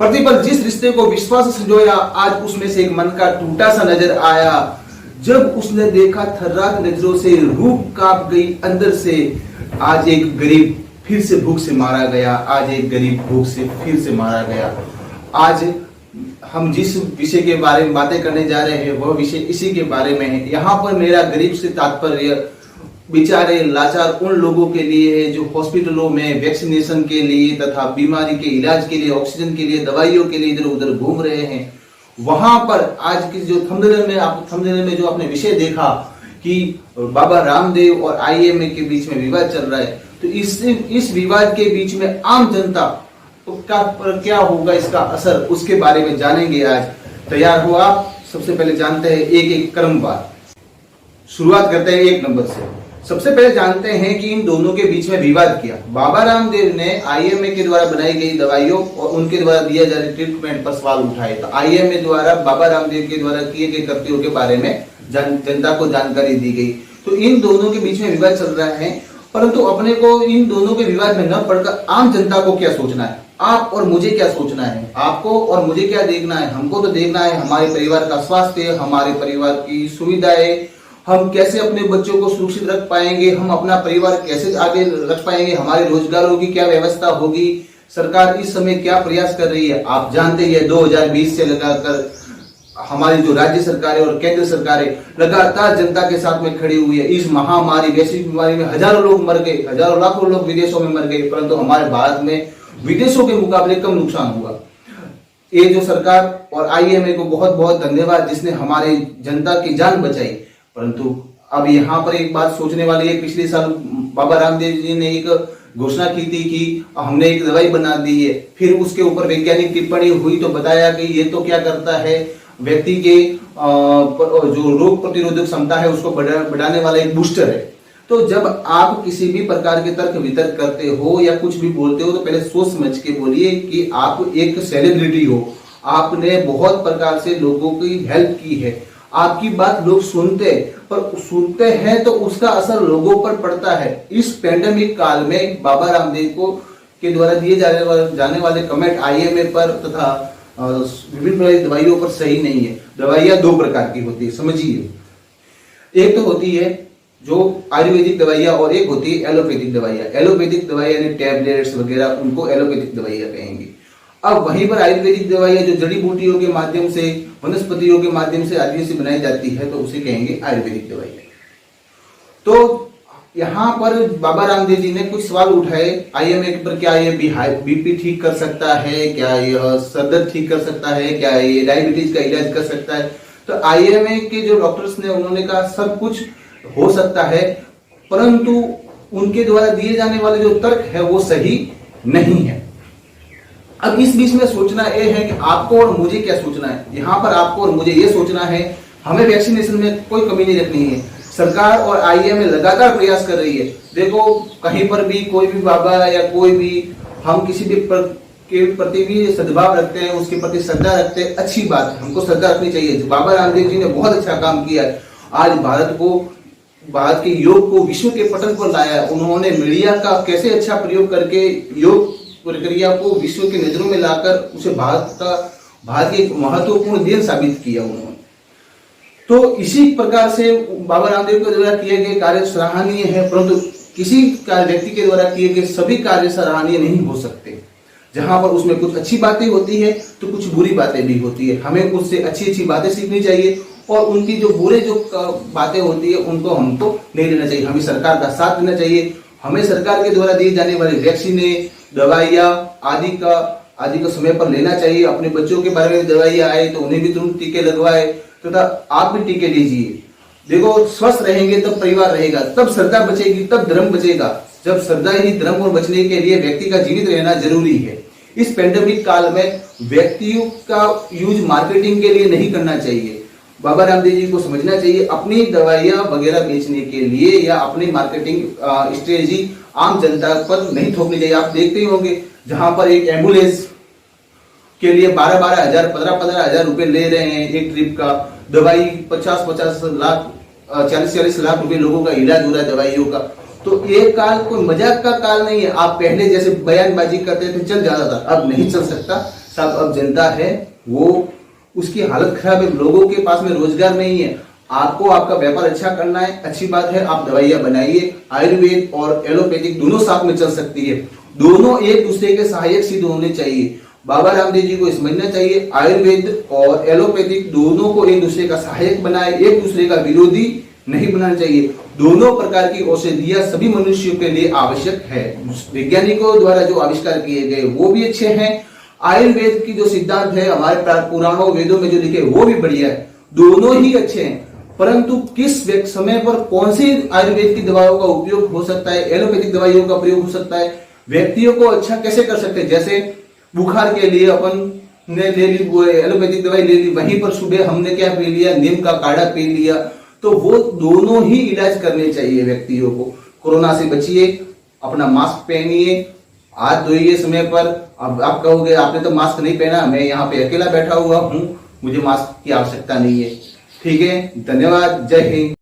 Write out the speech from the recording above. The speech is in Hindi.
प्रतिपल जिस रिश्ते को विश्वास से संजोया, आज उसमें से एक मन का टूटा सा नजर आया। जब उसने देखा थर्रात नजरों से रूह कांप गई अंदर से। आज एक गरीब फिर से भूख से मारा गया, आज एक गरीब भूख से फिर से मारा गया। आज हम जिस विषय के बारे में बातें करने जा रहे हैं वह विषय इसी के बारे में है। यहाँ पर मेरा गरीब से तात्पर्य बेचारे लाचार उन लोगों के लिए है जो हॉस्पिटलों में वैक्सीनेशन के लिए तथा बीमारी के इलाज के लिए, ऑक्सीजन के लिए, दवाइयों के लिए इधर उधर घूम रहे हैं। वहां पर आज की जो थंबनेल में जो आपने विषय देखा कि बाबा रामदेव और आईएमए के बीच में विवाद चल रहा है, तो इस विवाद के बीच में आम जनता पर क्या होगा इसका असर, उसके बारे में जानेंगे आज। तैयार हो आप? सबसे पहले जानते हैं एक एक क्रमवार। शुरुआत करते हैं 1 नंबर से। सबसे पहले जानते हैं कि इन दोनों के बीच में विवाद किया। बाबा रामदेव ने आईएमए के द्वारा बनाई गई दवाइयों और उनके द्वारा दिया जा रहे ट्रीटमेंट पर सवाल उठाए। तो आईएमए द्वारा बाबा रामदेव के द्वारा किए गए कर्तव्यों के बारे में जनता को जानकारी दी गई। तो इन दोनों के बीच में विवाद चल रहा है, परंतु अपने को इन दोनों के विवाद में न पड़कर आम जनता को क्या सोचना है, आप और मुझे क्या सोचना है, आपको और मुझे क्या देखना है। हमको तो देखना है हमारे परिवार का स्वास्थ्य, हमारे परिवार की सुविधाएं, हम कैसे अपने बच्चों को सुरक्षित रख पाएंगे, हम अपना परिवार कैसे आगे रख पाएंगे, हमारे रोजगारों की क्या व्यवस्था होगी, सरकार इस समय क्या प्रयास कर रही है। आप जानते हैं 2020 से लगाकर हमारी जो राज्य सरकारें और केंद्र सरकारें लगातार जनता के साथ में खड़ी हुई है। इस महामारी, वैश्विक बीमारी में हजारों लोग मर गए, हजारों लाखों लोग विदेशों में मर गए, परंतु हमारे भारत में विदेशों के मुकाबले कम नुकसान हुआ। ये जो सरकार और आईएमए को बहुत बहुत धन्यवाद जिसने हमारे जनता की जान बचाई। परंतु अब यहाँ पर एक बात सोचने वाली है, पिछले साल बाबा रामदेव जी ने एक घोषणा की थी कि हमने एक दवाई बना दी है, फिर उसके ऊपर वैज्ञानिक टिप्पणी हुई तो बताया कि ये तो क्या करता है, व्यक्ति के जो रोग प्रतिरोधक क्षमता है उसको बढ़ाने वाला एक बूस्टर है। तो जब आप किसी भी प्रकार के तर्क वितर्क करते हो या कुछ भी बोलते हो तो पहले सोच समझ के बोलिए कि आप एक सेलिब्रिटी हो, आपने बहुत प्रकार से लोगों की हेल्प की है, आपकी बात लोग सुनते हैं तो उसका असर लोगों पर पड़ता है। इस पैंडेमिक काल में बाबा रामदेव को के द्वारा दिए जाने वाले कमेंट आईएमए पर तथा विभिन्न प्रकार की दवाइयों पर सही नहीं है। दवाइयां 2 प्रकार की होती है, समझिए। एक तो होती है जो आयुर्वेदिक दवाइयां और एक होती है एलोपैथिक दवाइयां। एलोपैथिक दवाइयां यानी टैबलेट्स वगैरह, उनको एलोपैथिक दवाइयां कहेंगे। अब वहीं पर आयुर्वेदिक दवाइयां जो जड़ी बूटियों के माध्यम से, वनस्पतियों के माध्यम से आदि से बनाई जाती है तो उसे कहेंगे आयुर्वेदिक दवाइयां। तो यहाँ पर बाबा रामदेव जी ने कुछ सवाल उठाए आईएमए पर, क्या ये बीपी ठीक कर सकता है, क्या यह सर दर्द ठीक कर सकता है, क्या ये डायबिटीज का इलाज कर सकता है। तो आईएमए के जो डॉक्टर्स ने उन्होंने कहा सब कुछ हो सकता है, परंतु उनके द्वारा दिए जाने वाले जो तर्क है वो सही नहीं है। अब इस बीच में सोचना यह है कि आपको और मुझे क्या सोचना है। यहाँ पर आपको और मुझे ये सोचना है हमें वैक्सीनेशन में कोई कमी नहीं रखनी है। सरकार और आईएमए लगातार प्रयास कर रही है। देखो कहीं पर भी कोई भी बाबा या कोई भी, हम किसी भी के प्रति भी सद्भाव रखते हैं, उसके प्रति श्रद्धा रखते हैं, अच्छी बात है, हमको श्रद्धा रखनी चाहिए। बाबा रामदेव जी ने बहुत अच्छा काम किया है, आज भारत के योग को विश्व के पटल पर लाया है। उन्होंने मीडिया का कैसे अच्छा प्रयोग करके योग प्रक्रिया को विश्व की नजरों में लाकर उसे भारत की एक महत्वपूर्ण देन साबित किया उन्होंने। तो इसी प्रकार से बाबा रामदेव के द्वारा किए गए कार्य सराहनीय है, परंतु किसी व्यक्ति के द्वारा किए गए सभी कार्य सराहनीय नहीं हो सकते। जहां पर उसमें कुछ अच्छी बातें होती है तो कुछ बुरी बातें भी होती है। हमें उससे अच्छी बातें सीखनी चाहिए और उनकी जो बुरे जो बातें होती है उनको हमको नहीं लेना चाहिए। हमें सरकार का साथ देना चाहिए। हमें सरकार के द्वारा दी जाने वाली वैक्सीनें, दवाइयां आदि का समय पर लेना चाहिए। अपने बच्चों के बारे में दवाइयां आए तो उन्हें भी तुरंत टीके लगवाए तथा आप भी टीके लीजिए। देखो स्वस्थ रहेंगे तब परिवार रहेगा, तब श्रद्धा बचेगी, तब धर्म बचेगा। जब श्रद्धा ही धर्म और बचने के लिए व्यक्ति का जीवित रहना जरूरी है। इस पैंडेमिक काल में व्यक्तियों का यूज मार्केटिंग के लिए नहीं करना चाहिए। बाबा रामदेव जी को समझना चाहिए अपनी दवाइयां वगैरह बेचने के लिए या अपनी मार्केटिंग स्ट्रेटजी आम जनता पर नहीं थोपनी चाहिए। आप देखते ही होंगे जहां पर एक एम्बुलेंस के लिए 12-12 हजार 15-15 हजार रुपए ले रहे हैं एक ट्रिप का, दवाई 50-50 लाख 40-40 लाख रुपए लोगों का इलाज हो रहा है दवाइयों का। तो ये काल कोई मजाक का काल नहीं है। आप पहले जैसे बयानबाजी करते थे चल जाता था, अब नहीं चल सकता। सब अब जनता है वो उसकी हालत खराब है, लोगों के पास में रोजगार नहीं है। आपको आपका व्यापार अच्छा करना है, अच्छी बात है, आप दवाइयां बनाइए। आयुर्वेद और एलोपैथिक दोनों साथ में चल सकती है, दोनों एक दूसरे के सहायक सिद्ध होने चाहिए। बाबा रामदेव जी को समझना चाहिए आयुर्वेद और एलोपैथिक दोनों को एक दूसरे का सहायक बनाए, एक दूसरे का विरोधी नहीं बनाना चाहिए। दोनों प्रकार की औषधियां सभी मनुष्यों के लिए आवश्यक है। वैज्ञानिकों द्वारा जो आविष्कार किए गए वो भी अच्छे हैं। आयुर्वेद की जो सिद्धांत है हमारे पुराणों वेदों में जो लिखे वो भी बढ़िया है, दोनों ही अच्छे हैं। परंतु किस समय पर कौन सी आयुर्वेद की दवाओं का उपयोग हो सकता है, एलोपैथिक दवाइयों का प्रयोग हो सकता है, व्यक्तियों को अच्छा कैसे कर सकते हैं। जैसे बुखार के लिए अपन ने ले ली एलोपैथिक दवाई ले ली, वहीं पर सुबह हमने क्या पी लिया, नीम का काढ़ा पी लिया, तो वो दोनों ही इलाज करने चाहिए व्यक्तियों को। कोरोना से बचिए, अपना मास्क पहनिए, हाथ धोइए समय पर। अब आप कहोगे आपने तो मास्क नहीं पहना, मैं यहाँ पे अकेला बैठा हुआ हूँ, मुझे मास्क की आवश्यकता नहीं है। ठीक है, धन्यवाद, जय हिंद।